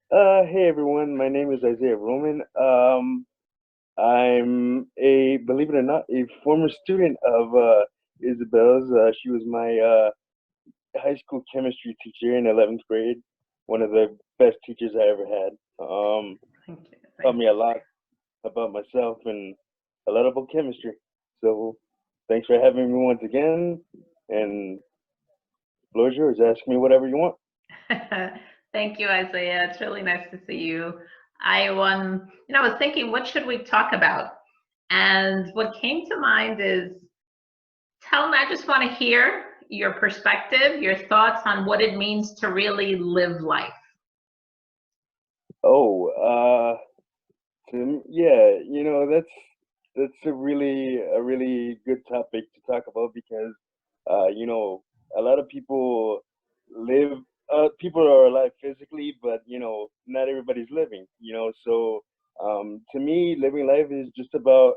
Hey everyone, my name is Isaiah Roman. I'm believe it or not, a former student of Isabel's. She was my high school chemistry teacher in 11th grade. One of the best teachers I ever had. Thank you. Taught Thank me a lot about myself and a lot about chemistry. So thanks for having me once again. And floor is yours. Ask me whatever you want. you. Thank you, Isaiah. It's really nice to see you. I was thinking, what should we talk about? And what came to mind is tell me, I just want to hear your perspective, your thoughts on what it means to really live life. Oh, yeah, that's a really good topic to talk about because a lot of people live people are alive physically, but not everybody's living. So to me, living life is just about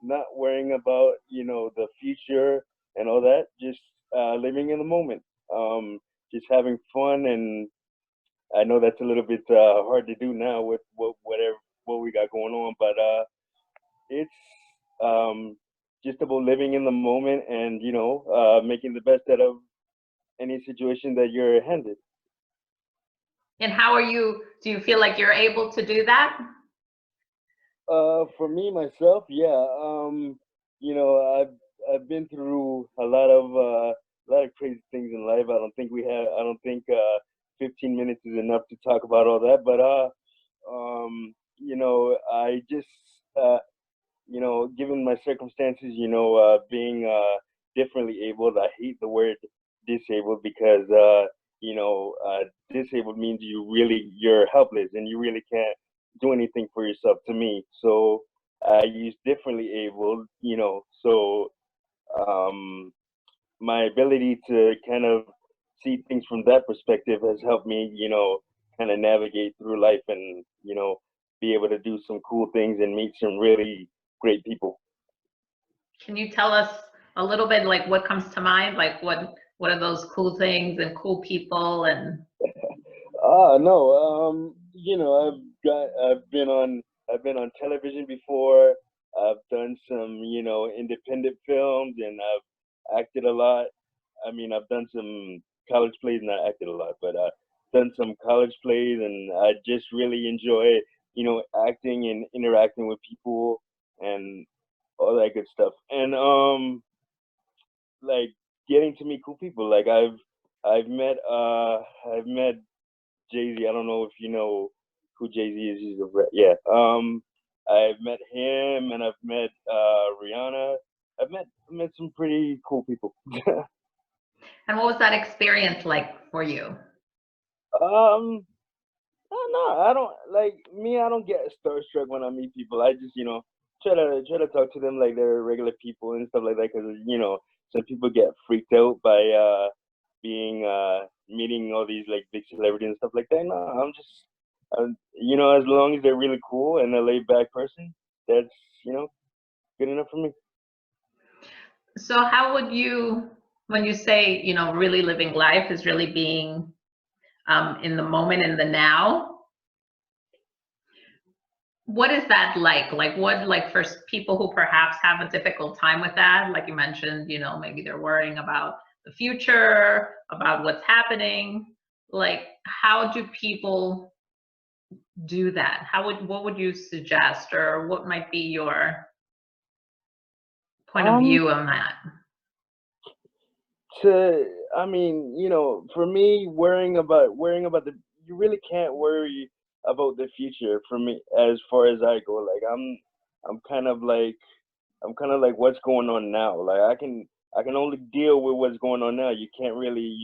not worrying about the future and all that. Just living in the moment. Just having fun and I know that's a little bit hard to do now with what we got going on, but it's um, just about living in the moment and making the best out of any situation that you're handed. And how are you? Do you feel like you're able to do that? For me myself, yeah, I've been through a lot of crazy things in life. I don't think 15 minutes is enough to talk about all that, but I just uh, given my circumstances, being differently abled, I hate the word disabled because disabled means you're helpless and you really can't do anything for yourself. To me, so I use differently abled, so um, my ability to kind of see things from that perspective has helped me, kind of navigate through life and be able to do some cool things and meet some really great people. Can you tell us a little bit like what comes to mind? Like what are those cool things and cool people and No, I've been on television before. I've done some, independent films, and I've acted a lot. I mean, I've done some college plays, not acted a lot, but done some college plays, and I just really enjoy, acting and interacting with people and all that good stuff. And like getting to meet cool people. Like I've met Jay-Z. I don't know if you know who Jay-Z is. He's a yeah. I've met him and I've met Rihanna. I've met some pretty cool people. and what was that experience like for you? um, I don't know. I don't like me. I don't get starstruck when I meet people. I just try to talk to them like they're regular people and stuff like that. Because some people get freaked out by being meeting all these like big celebrities and stuff like that. No, I'm just as long as they're really cool and a laid back person, that's you know good enough for me. So how would you, when you say, really living life is really being in the moment, in the now, what is that like? Like what, like for people who perhaps have a difficult time with that, like you mentioned, maybe they're worrying about the future, about what's happening. Like, how do people do that? What would you suggest, or what might be your point of Um, view on that? to I mean, for me, worrying about the you really can't worry about the future for me as far as I go. Like I'm kind of like I'm kind of like what's going on now. Like I can only deal with what's going on now. You can't really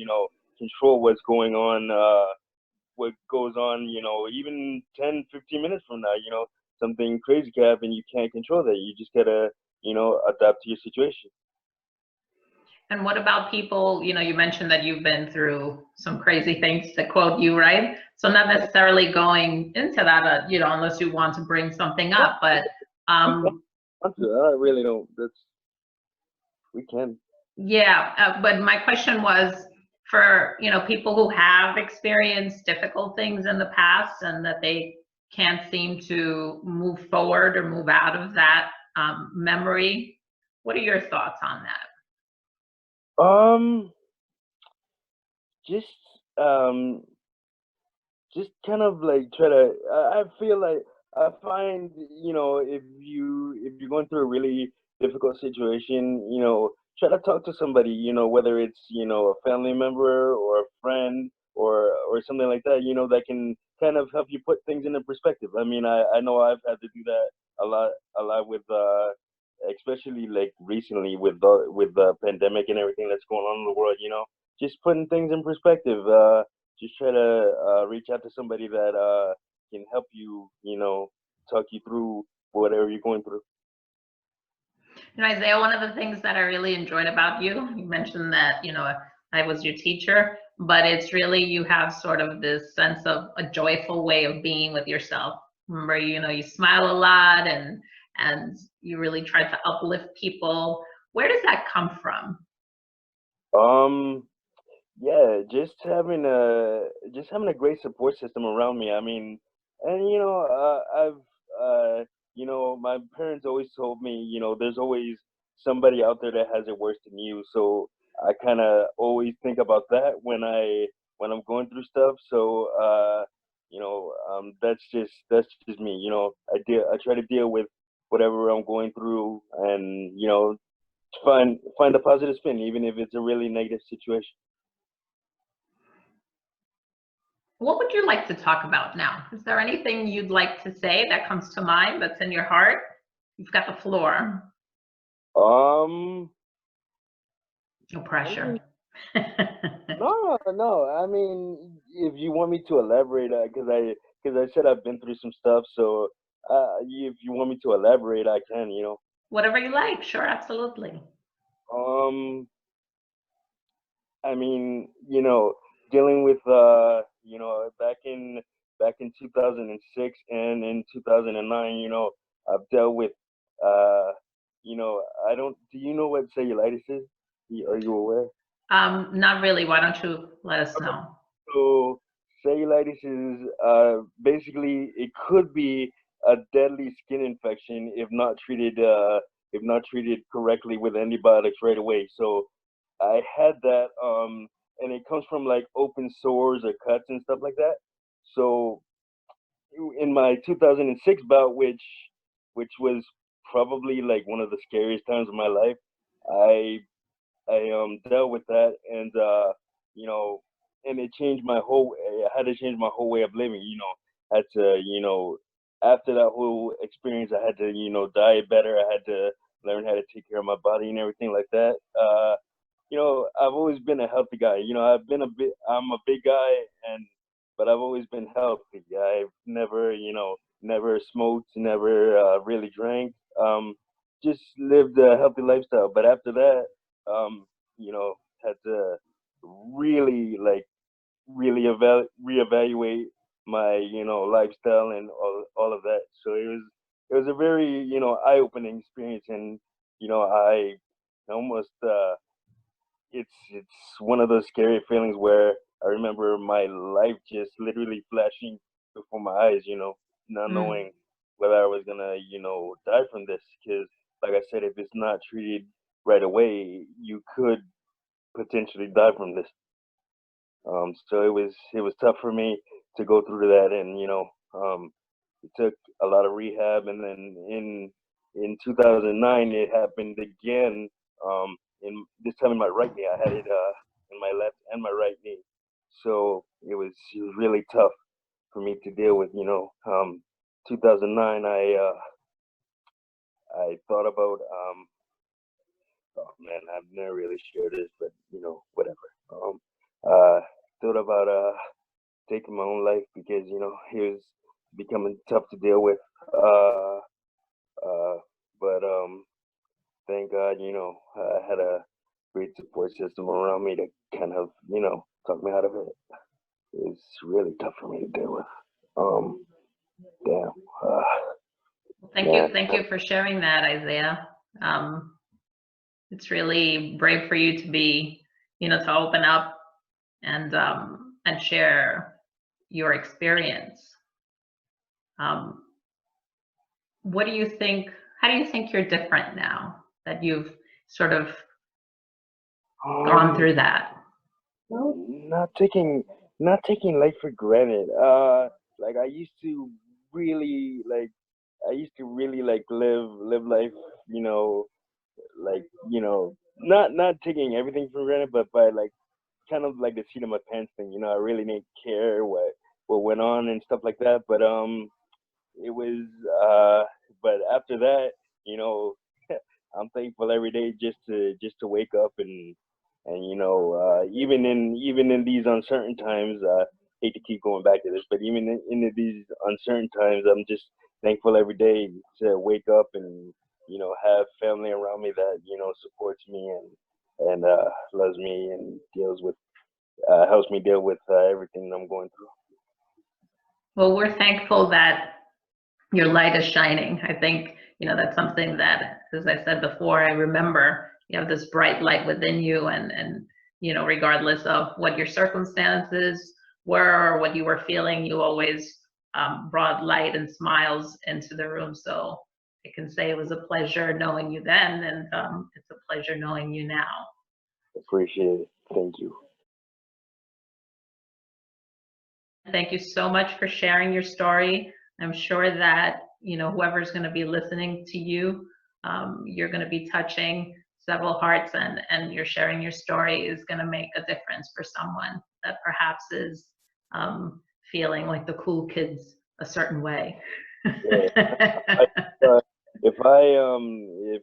control what's going on. What goes on, even 10, 15 minutes from now. Something crazy can happen. You can't control that. You just gotta adapt to your situation. And what about people, you mentioned that you've been through some crazy things, to quote you, right? So not necessarily going into that, unless you want to bring something No, up, but we can um, answer that. I really don't. That's we can. yeah, but my question was for, people who have experienced difficult things in the past and that they can't seem to move forward or move out of that memory. What are your thoughts on that? Um, just um, just kind of like try to. I feel like I find, if you're going through a really difficult situation, try to talk to somebody. Whether it's a family member or a friend or something like that. That can kind of help you put things into perspective. I mean, I know I've had to do that a lot with especially like recently with the pandemic and everything that's going on in the world. Just putting things in perspective. Just try to reach out to somebody that can help you, talk you through whatever you're going through. Isaiah, one of the things that I really enjoyed about you, you mentioned that, I was your teacher, but it's really, you have sort of this sense of a joyful way of being with yourself. Remember, you smile a lot and you really try to uplift people. Where does that come from? Um, yeah, just having a great support system around me. I mean, and my parents always told me, there's always somebody out there that has it worse than you. So I kind of always think about that when I'm going through stuff. So that's just me. I try to deal with whatever I'm going through, and find a positive spin, even if it's a really negative situation. What would you like to talk about now? Is there anything you'd like to say that comes to mind that's in your heart? You've got the floor. Um, No I mean, pressure. no, no. I mean, if you want me to elaborate, because I said I've been through some stuff, so if you want me to elaborate, I can. Whatever you like. Sure, absolutely. Um, I mean, dealing with back in 2006 and in 2009, I've dealt with uh, I don't. Do you know what cellulitis is? Are you aware? Not really. Why don't you let us know? So cellulitis is basically, it could be a deadly skin infection if not treated correctly with antibiotics right away. So I had that, and it comes from like open sores or cuts and stuff like that. So in my 2006 bout, which was probably like one of the scariest times of my life, I I dealt with that, and you know and it changed my whole. I had to change my whole way of living. Had to after that whole experience, I had to diet better. I had to learn how to take care of my body and everything like that. I've always been a healthy guy. I'm a big guy, and but I've always been healthy. I've never smoked, never really drank. Just lived a healthy lifestyle. But after that, had to really reevaluate my lifestyle and all of that. So it was a very eye-opening experience, and I almost it's one of those scary feelings where I remember my life just literally flashing before my eyes, not Mm. knowing whether I was gonna, die from this. Because, like I said, if it's not treated right away, you could potentially die from this. So it was tough for me to go through that, and it took a lot of rehab, and then in 2009 it happened again. In this time in my right knee, I had it in my left and my right knee, so it was really tough for me to deal with. 2009, I thought about oh man, I've never really shared this, but whatever. Uh, thought about taking my own life because he was becoming tough to deal with. Uh, uh, but thank God, I had a great support system around me to kind of talk me out of it. It was really tough for me to deal with. Um, damn, man. Thank you for sharing that, Isaiah. Um, it's really brave for you to be, to open up and share your experience. Um, what do you think? How do you think you're different now that you've sort of gone Um, through that? not taking life for granted. Like really I used to really like live life, you know, like not taking everything for granted, but by like kind of like the seat of my pants thing. I really didn't care what went on and stuff like that. But it was but after that, you know, I'm thankful every day just to wake up and even in these uncertain times, hate to keep going back to this, but even in these uncertain times, I'm just thankful every day to wake up and have family around me that supports me and loves me and deals with helps me deal with everything I'm going through. Well, we're thankful that your light is shining. I think, that's something that, as I said before, I remember you have this bright light within you, and regardless of what your circumstances were or what you were feeling, you always brought light and smiles into the room. So I can say it was a pleasure knowing you then, and it's a pleasure knowing you now. Appreciate it. Thank you. Thank you so much for sharing your story. I'm sure that, whoever's going to be listening to you, you're going to be touching several hearts, and you're sharing your story is going to make a difference for someone that perhaps is feeling like the cool kids a certain way. Yeah. I, uh, if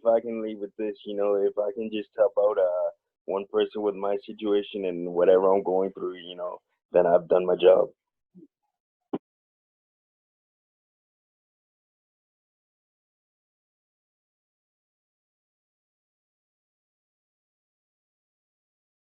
I can leave with this, if I can just help out one person with my situation and whatever I'm going through, then I've done my job.